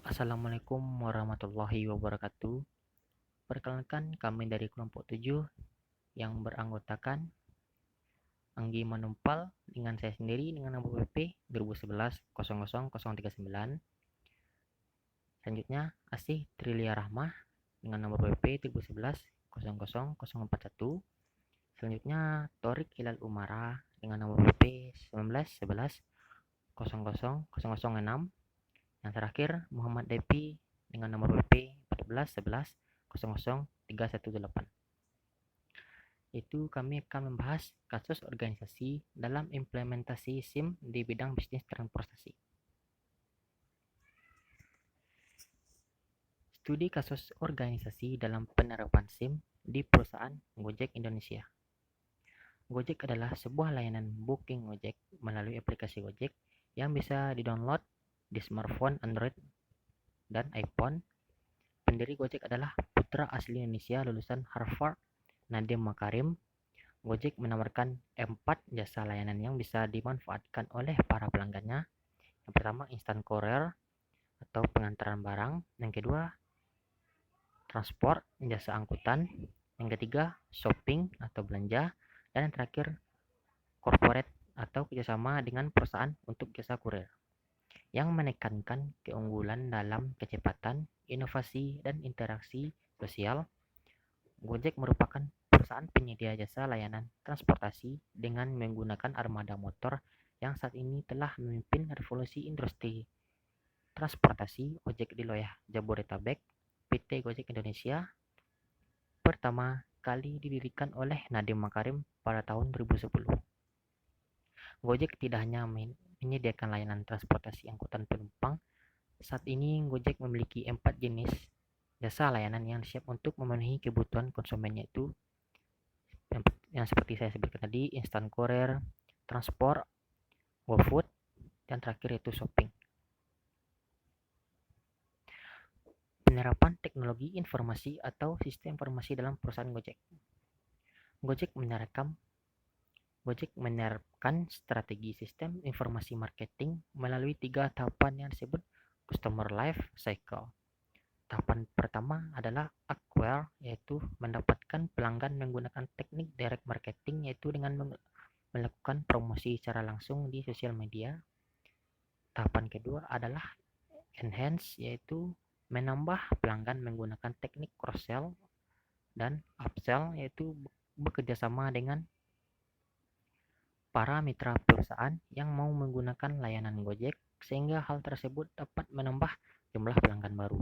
Assalamualaikum warahmatullahi wabarakatuh. Perkenalkan kami dari kelompok 7 yang beranggotakan Anggi Manumpal dengan saya sendiri dengan nomor PP 2011 00 039. Selanjutnya Asih Trilia Rahmah dengan nomor PP 2011 00 041. Selanjutnya Torik Hilal Umara dengan nomor PP 1911 00 006. Yang terakhir Muhammad Depi dengan nomor PP 14 11 00 318. Itu kami akan membahas kasus organisasi dalam implementasi SIM di bidang bisnis transportasi. Studi kasus organisasi dalam penerapan SIM di perusahaan Gojek Indonesia. Gojek adalah sebuah layanan booking ojek melalui aplikasi Gojek yang bisa di-download di smartphone Android dan iPhone. Pendiri Gojek adalah putra asli Indonesia lulusan Harvard, Nadiem Makarim. Gojek menawarkan 4 jasa layanan yang bisa dimanfaatkan oleh para pelanggannya. Yang pertama, instant courier atau pengantaran barang. Yang kedua, transport, jasa angkutan. Yang ketiga, shopping atau belanja. Dan yang terakhir, corporate atau kerjasama dengan perusahaan untuk jasa kurir, yang menekankan keunggulan dalam kecepatan, inovasi, dan interaksi sosial. Gojek merupakan perusahaan penyedia jasa layanan transportasi dengan menggunakan armada motor yang saat ini telah memimpin revolusi industri transportasi ojek di wilayah Jabodetabek. PT Gojek Indonesia pertama kali didirikan oleh Nadiem Makarim pada tahun 2010. Gojek tidak hanya menyediakan layanan transportasi angkutan penumpang. Saat ini Gojek memiliki 4 jenis jasa layanan yang siap untuk memenuhi kebutuhan konsumennya, itu yang seperti saya sebutkan tadi, instant courier, transport, GoFood, dan terakhir itu shopping. Penerapan teknologi informasi atau sistem informasi dalam perusahaan Gojek. Gojek menerapkan strategi sistem informasi marketing melalui 3 tahapan yang disebut Customer Life Cycle. Tahapan pertama adalah acquire, yaitu mendapatkan pelanggan menggunakan teknik direct marketing, yaitu dengan melakukan promosi secara langsung di sosial media. Tahapan kedua adalah enhance, yaitu menambah pelanggan menggunakan teknik cross-sell, dan upsell, yaitu bekerjasama dengan para mitra perusahaan yang mau menggunakan layanan Gojek sehingga hal tersebut dapat menambah jumlah pelanggan baru.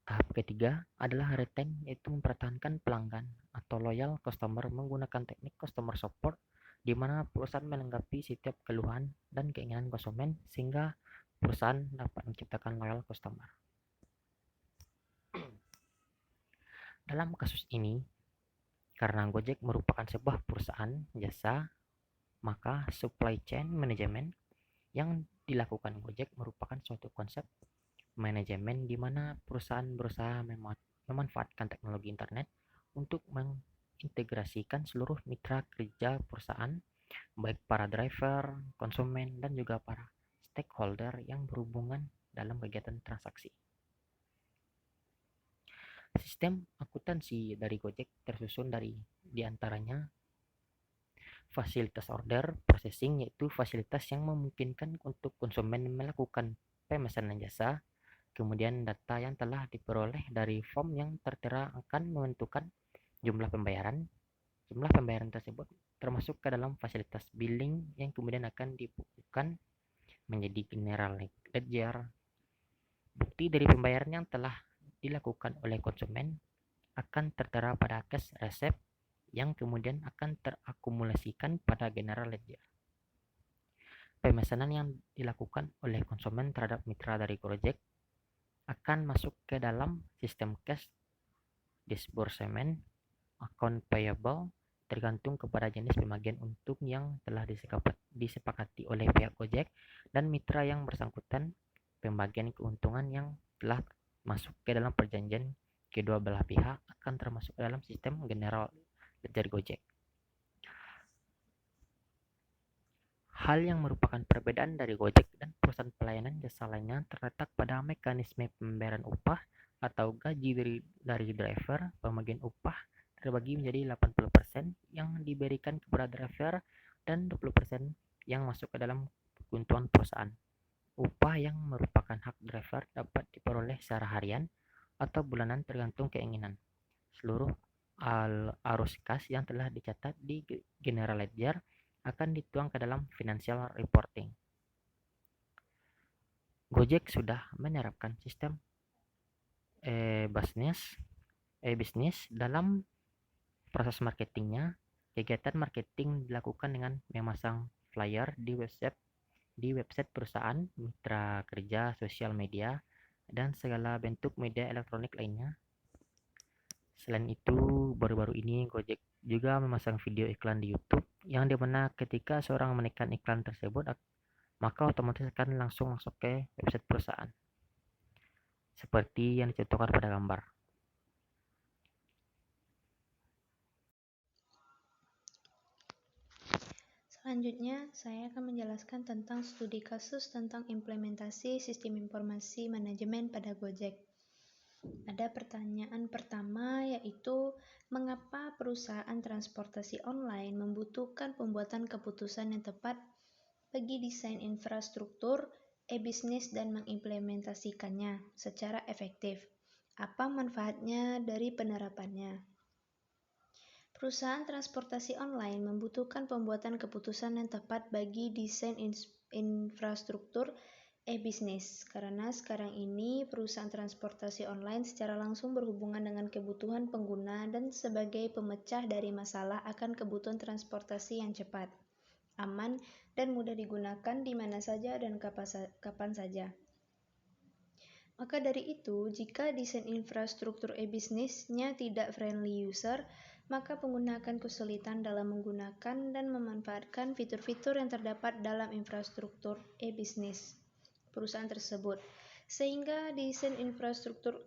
Tahap ketiga adalah retain, yaitu mempertahankan pelanggan atau loyal customer menggunakan teknik customer support, di mana perusahaan menanggapi setiap keluhan dan keinginan konsumen sehingga perusahaan dapat menciptakan loyal customer. Dalam kasus ini, karena Gojek merupakan sebuah perusahaan jasa, maka supply chain management yang dilakukan Gojek merupakan suatu konsep manajemen di mana perusahaan berusaha memanfaatkan teknologi internet untuk mengintegrasikan seluruh mitra kerja perusahaan, baik para driver, konsumen, dan juga para stakeholder yang berhubungan dalam kegiatan transaksi. Sistem akuntansi dari Gojek tersusun dari diantaranya fasilitas order processing, yaitu fasilitas yang memungkinkan untuk konsumen melakukan pemesanan jasa. Kemudian data yang telah diperoleh dari form yang tertera akan menentukan jumlah pembayaran. Jumlah pembayaran tersebut termasuk ke dalam fasilitas billing yang kemudian akan dibukukan menjadi general ledger. Bukti dari pembayaran yang telah dilakukan oleh konsumen akan tertera pada cash receipt yang kemudian akan terakumulasikan pada general ledger. Pemesanan yang dilakukan oleh konsumen terhadap mitra dari Gojek akan masuk ke dalam sistem cash disbursement, account payable, tergantung kepada jenis pembagian untung yang telah disepakati oleh pihak Gojek dan mitra yang bersangkutan. Pembagian keuntungan yang telah masuk ke dalam perjanjian kedua belah pihak akan termasuk dalam sistem general ledger Gojek. Hal yang merupakan perbedaan dari Gojek dan perusahaan pelayanan jasa lainnya terletak pada mekanisme pembayaran upah atau gaji dari driver. Pembagian upah terbagi menjadi 80% yang diberikan kepada driver dan 20% yang masuk ke dalam keuntungan perusahaan. Upah yang merupakan hak driver dapat diperoleh secara harian atau bulanan tergantung keinginan. Seluruh arus kas yang telah dicatat di General Ledger akan dituang ke dalam financial reporting. Gojek sudah menerapkan sistem bisnis dalam proses marketingnya. Kegiatan marketing dilakukan dengan memasang flyer di website perusahaan, mitra kerja, sosial media, dan segala bentuk media elektronik lainnya. Selain itu, baru-baru ini Gojek juga memasang video iklan di YouTube yang dimana ketika seorang menekan iklan tersebut, maka otomatis akan langsung masuk ke website perusahaan. Seperti yang dicontohkan pada gambar. Selanjutnya, saya akan menjelaskan tentang studi kasus tentang implementasi sistem informasi manajemen pada Gojek. Ada pertanyaan pertama, yaitu mengapa perusahaan transportasi online membutuhkan pembuatan keputusan yang tepat bagi desain infrastruktur e-bisnis dan mengimplementasikannya secara efektif. Apa manfaatnya dari penerapannya? Perusahaan transportasi online membutuhkan pembuatan keputusan yang tepat bagi desain infrastruktur e-bisnis, karena sekarang ini perusahaan transportasi online secara langsung berhubungan dengan kebutuhan pengguna dan sebagai pemecah dari masalah akan kebutuhan transportasi yang cepat, aman, dan mudah digunakan di mana saja dan kapan saja. Maka dari itu, jika desain infrastruktur e-bisnisnya tidak friendly user, maka pengguna akan kesulitan dalam menggunakan dan memanfaatkan fitur-fitur yang terdapat dalam infrastruktur e-bisnis perusahaan tersebut, sehingga desain infrastruktur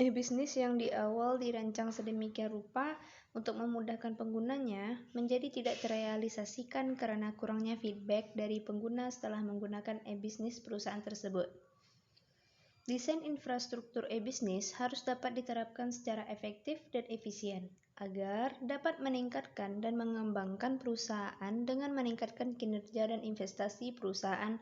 e-bisnis yang di awal dirancang sedemikian rupa untuk memudahkan penggunanya menjadi tidak terrealisasikan karena kurangnya feedback dari pengguna setelah menggunakan e-bisnis perusahaan tersebut. Desain infrastruktur e-bisnis harus dapat diterapkan secara efektif dan efisien agar dapat meningkatkan dan mengembangkan perusahaan dengan meningkatkan kinerja dan investasi perusahaan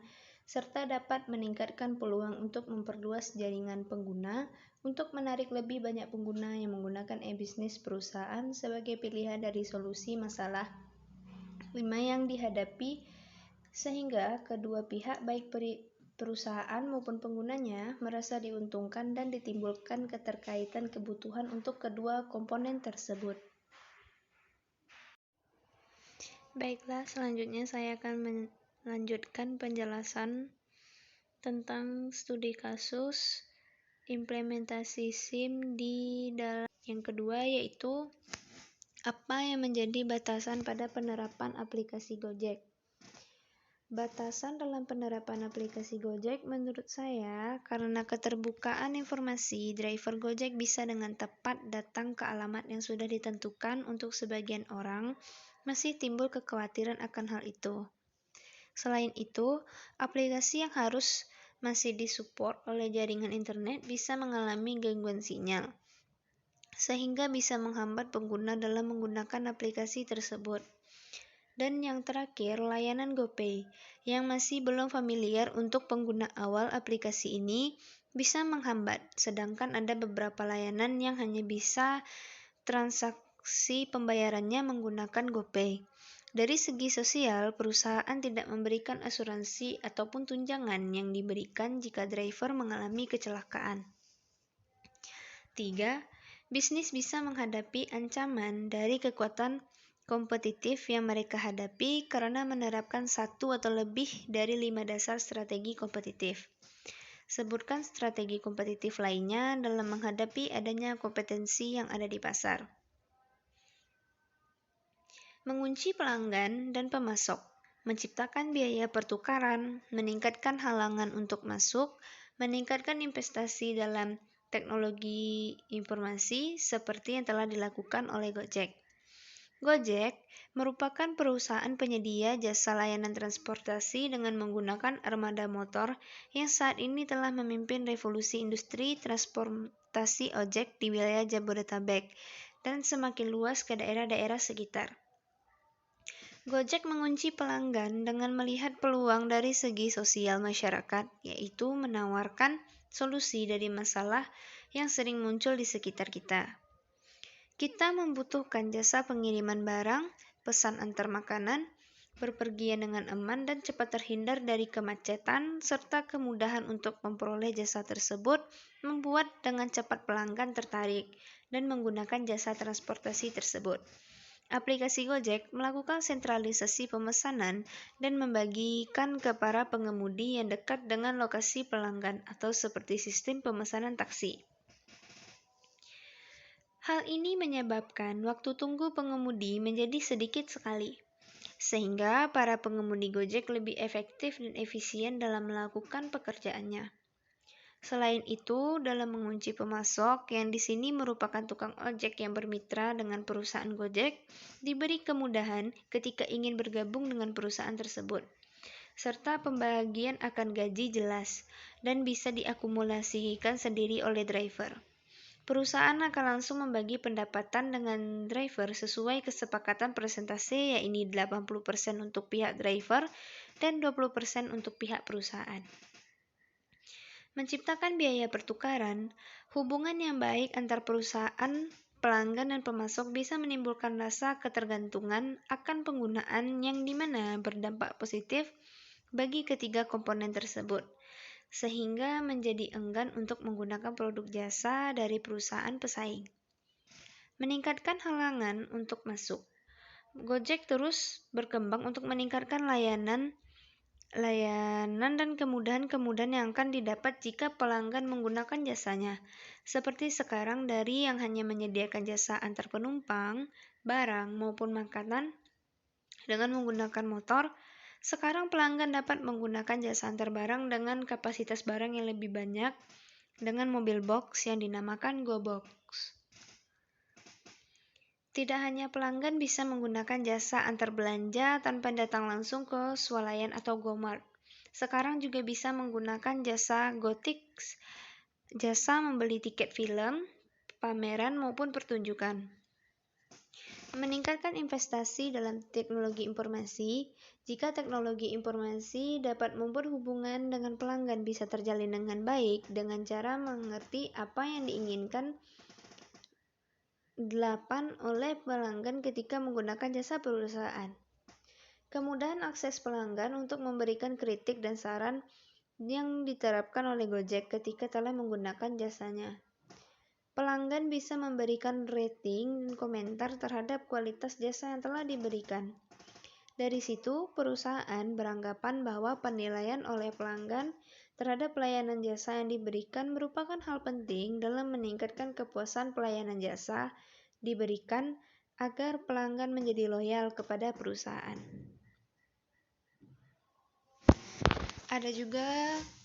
serta dapat meningkatkan peluang untuk memperluas jaringan pengguna untuk menarik lebih banyak pengguna yang menggunakan e-bisnis perusahaan sebagai pilihan dari solusi masalah 5 yang dihadapi, sehingga kedua pihak baik perusahaan maupun penggunanya merasa diuntungkan dan ditimbulkan keterkaitan kebutuhan untuk kedua komponen tersebut. Baiklah, selanjutnya saya akan melanjutkan penjelasan tentang studi kasus implementasi SIM di dalam yang kedua, yaitu apa yang menjadi batasan pada penerapan aplikasi Gojek. Batasan dalam penerapan aplikasi Gojek menurut saya karena keterbukaan informasi, driver Gojek bisa dengan tepat datang ke alamat yang sudah ditentukan. Untuk sebagian orang masih timbul kekhawatiran akan hal itu. Selain itu, aplikasi yang harus masih disupport oleh jaringan internet bisa mengalami gangguan sinyal, sehingga bisa menghambat pengguna dalam menggunakan aplikasi tersebut. Dan yang terakhir, layanan GoPay yang masih belum familiar untuk pengguna awal aplikasi ini bisa menghambat, sedangkan ada beberapa layanan yang hanya bisa transaksi pembayarannya menggunakan GoPay. Dari segi sosial, perusahaan tidak memberikan asuransi ataupun tunjangan yang diberikan jika driver mengalami kecelakaan. 3. Bisnis bisa menghadapi ancaman dari kekuatan kompetitif yang mereka hadapi karena menerapkan satu atau lebih dari 5 dasar strategi kompetitif. Sebutkan strategi kompetitif lainnya dalam menghadapi adanya kompetensi yang ada di pasar. Mengunci pelanggan dan pemasok, menciptakan biaya pertukaran, meningkatkan halangan untuk masuk, meningkatkan investasi dalam teknologi informasi seperti yang telah dilakukan oleh Gojek. Gojek merupakan perusahaan penyedia jasa layanan transportasi dengan menggunakan armada motor yang saat ini telah memimpin revolusi industri transportasi ojek di wilayah Jabodetabek dan semakin luas ke daerah-daerah sekitar. Gojek mengunci pelanggan dengan melihat peluang dari segi sosial masyarakat, yaitu menawarkan solusi dari masalah yang sering muncul di sekitar kita. Kita membutuhkan jasa pengiriman barang, pesan antar makanan, berpergian dengan aman dan cepat terhindar dari kemacetan, serta kemudahan untuk memperoleh jasa tersebut, membuat dengan cepat pelanggan tertarik dan menggunakan jasa transportasi tersebut. Aplikasi Gojek melakukan sentralisasi pemesanan dan membagikan ke para pengemudi yang dekat dengan lokasi pelanggan atau seperti sistem pemesanan taksi. Hal ini menyebabkan waktu tunggu pengemudi menjadi sedikit sekali, sehingga para pengemudi Gojek lebih efektif dan efisien dalam melakukan pekerjaannya. Selain itu, dalam mengunci pemasok, yang di sini merupakan tukang ojek yang bermitra dengan perusahaan Gojek, diberi kemudahan ketika ingin bergabung dengan perusahaan tersebut, serta pembagian akan gaji jelas dan bisa diakumulasikan sendiri oleh driver. Perusahaan akan langsung membagi pendapatan dengan driver sesuai kesepakatan persentase, yaitu 80% untuk pihak driver dan 20% untuk pihak perusahaan. Menciptakan biaya pertukaran, hubungan yang baik antar perusahaan, pelanggan, dan pemasok bisa menimbulkan rasa ketergantungan akan penggunaan yang dimana berdampak positif bagi ketiga komponen tersebut, sehingga menjadi enggan untuk menggunakan produk jasa dari perusahaan pesaing. Meningkatkan halangan untuk masuk. Gojek terus berkembang untuk meningkatkan layanan dan kemudahan-kemudahan yang akan didapat jika pelanggan menggunakan jasanya. Seperti sekarang, dari yang hanya menyediakan jasa antar penumpang, barang, maupun makanan dengan menggunakan motor, sekarang pelanggan dapat menggunakan jasa antar barang dengan kapasitas barang yang lebih banyak dengan mobil box yang dinamakan GoBox. Tidak hanya pelanggan bisa menggunakan jasa antar belanja tanpa datang langsung ke swalayan atau GoMart. Sekarang juga bisa menggunakan jasa GoTix, jasa membeli tiket film, pameran maupun pertunjukan. Meningkatkan investasi dalam teknologi informasi. Jika teknologi informasi dapat membuat hubungan dengan pelanggan bisa terjalin dengan baik dengan cara mengerti apa yang diinginkan 8 oleh pelanggan ketika menggunakan jasa perusahaan. Kemudahan akses pelanggan untuk memberikan kritik dan saran yang diterapkan oleh Gojek ketika telah menggunakan jasanya. Pelanggan bisa memberikan rating dan komentar terhadap kualitas jasa yang telah diberikan. Dari situ, perusahaan beranggapan bahwa penilaian oleh pelanggan terhadap pelayanan jasa yang diberikan merupakan hal penting dalam meningkatkan kepuasan pelayanan jasa diberikan agar pelanggan menjadi loyal kepada perusahaan. Ada juga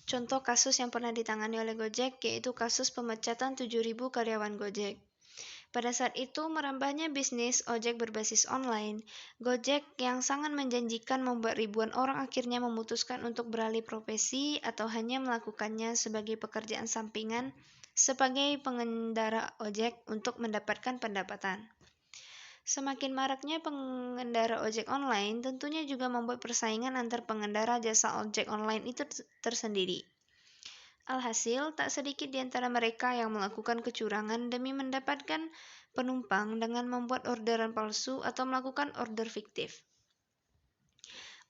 contoh kasus yang pernah ditangani oleh Gojek, yaitu kasus pemecatan 7.000 karyawan Gojek. Pada saat itu, merambahnya bisnis ojek berbasis online, Gojek yang sangat menjanjikan membuat ribuan orang akhirnya memutuskan untuk beralih profesi atau hanya melakukannya sebagai pekerjaan sampingan sebagai pengendara ojek untuk mendapatkan pendapatan. Semakin maraknya pengendara ojek online tentunya juga membuat persaingan antar pengendara jasa ojek online itu tersendiri. Alhasil, tak sedikit di antara mereka yang melakukan kecurangan demi mendapatkan penumpang dengan membuat orderan palsu atau melakukan order fiktif.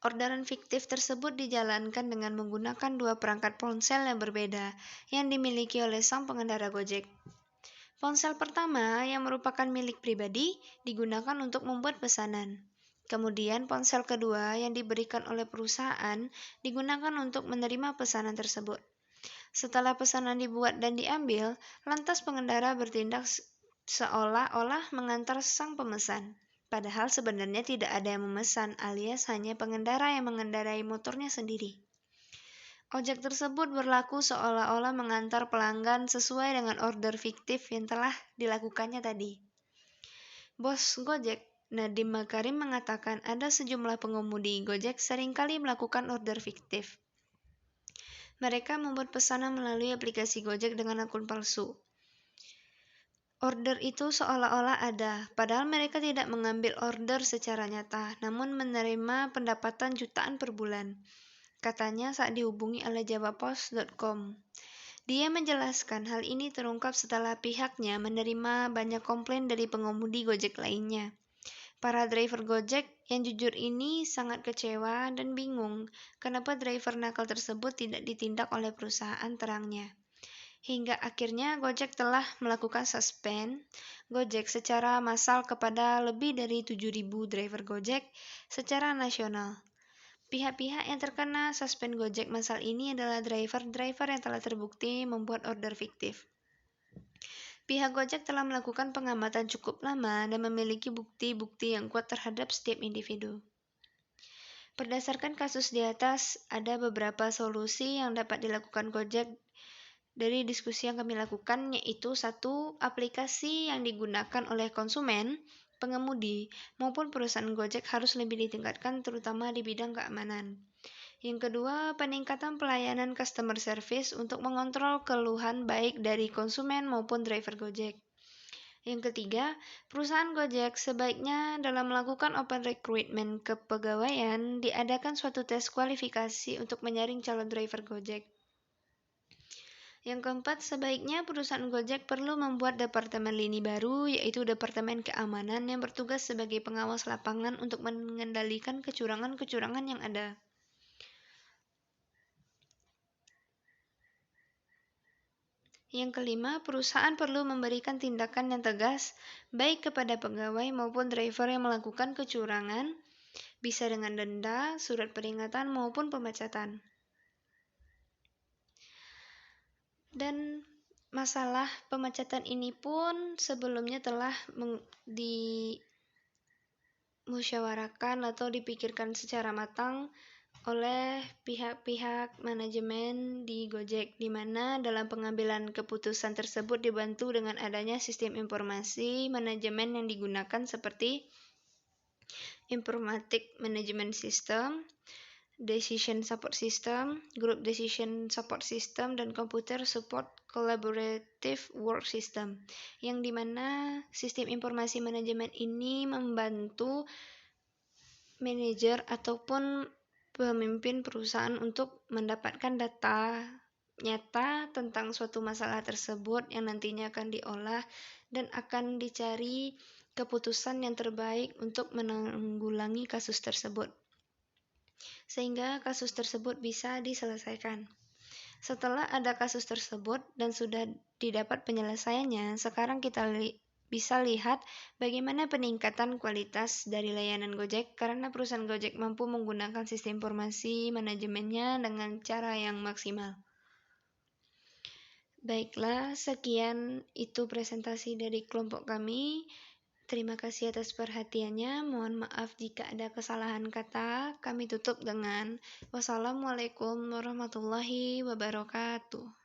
Orderan fiktif tersebut dijalankan dengan menggunakan dua perangkat ponsel yang berbeda yang dimiliki oleh sang pengendara Gojek. Ponsel pertama, yang merupakan milik pribadi, digunakan untuk membuat pesanan. Kemudian ponsel kedua yang diberikan oleh perusahaan digunakan untuk menerima pesanan tersebut. Setelah pesanan dibuat dan diambil, lantas pengendara bertindak seolah-olah mengantar sang pemesan. Padahal sebenarnya tidak ada yang memesan, alias hanya pengendara yang mengendarai motornya sendiri. Ojek tersebut berlaku seolah-olah mengantar pelanggan sesuai dengan order fiktif yang telah dilakukannya tadi. Bos Gojek Nadiem Makarim mengatakan ada sejumlah pengemudi Gojek seringkali melakukan order fiktif. Mereka membuat pesanan melalui aplikasi Gojek dengan akun palsu. Order itu seolah-olah ada, padahal mereka tidak mengambil order secara nyata, namun menerima pendapatan jutaan per bulan. Katanya saat dihubungi oleh javapost.com. Dia menjelaskan hal ini terungkap setelah pihaknya menerima banyak komplain dari pengemudi Gojek lainnya. Para driver Gojek yang jujur ini sangat kecewa dan bingung kenapa driver nakal tersebut tidak ditindak oleh perusahaan terangnya. Hingga akhirnya Gojek telah melakukan suspend Gojek secara massal kepada lebih dari 7.000 driver Gojek secara nasional. Pihak-pihak yang terkena suspend Gojek massal ini adalah driver-driver yang telah terbukti membuat order fiktif. Pihak Gojek telah melakukan pengamatan cukup lama dan memiliki bukti-bukti yang kuat terhadap setiap individu. Berdasarkan kasus di atas, ada beberapa solusi yang dapat dilakukan Gojek dari diskusi yang kami lakukan, yaitu 1. Aplikasi yang digunakan oleh konsumen, pengemudi, maupun perusahaan Gojek harus lebih ditingkatkan terutama di bidang keamanan. Yang kedua, peningkatan pelayanan customer service untuk mengontrol keluhan baik dari konsumen maupun driver Gojek. Yang ketiga, perusahaan Gojek sebaiknya dalam melakukan open recruitment kepegawaian diadakan suatu tes kualifikasi untuk menyaring calon driver Gojek. Yang keempat, sebaiknya perusahaan Gojek perlu membuat departemen lini baru, yaitu Departemen Keamanan yang bertugas sebagai pengawas lapangan untuk mengendalikan kecurangan-kecurangan yang ada. Yang kelima, perusahaan perlu memberikan tindakan yang tegas, baik kepada pegawai maupun driver yang melakukan kecurangan, bisa dengan denda, surat peringatan, maupun pemecatan. Dan masalah pemecatan ini pun sebelumnya telah dimusyawarahkan atau dipikirkan secara matang oleh pihak-pihak manajemen di Gojek, di mana dalam pengambilan keputusan tersebut dibantu dengan adanya sistem informasi manajemen yang digunakan seperti Informatic Management System, Decision Support System, Group Decision Support System, dan Computer Support Collaborative Work System, yang dimana sistem informasi manajemen ini membantu manajer ataupun pemimpin perusahaan untuk mendapatkan data nyata tentang suatu masalah tersebut yang nantinya akan diolah dan akan dicari keputusan yang terbaik untuk menanggulangi kasus tersebut, sehingga kasus tersebut bisa diselesaikan. Setelah ada kasus tersebut dan sudah didapat penyelesaiannya, sekarang kita bisa lihat bagaimana peningkatan kualitas dari layanan Gojek karena perusahaan Gojek mampu menggunakan sistem informasi manajemennya dengan cara yang maksimal. Baiklah, sekian itu presentasi dari kelompok kami. Terima kasih atas perhatiannya. Mohon maaf jika ada kesalahan kata. Kami tutup dengan wassalamualaikum warahmatullahi wabarakatuh.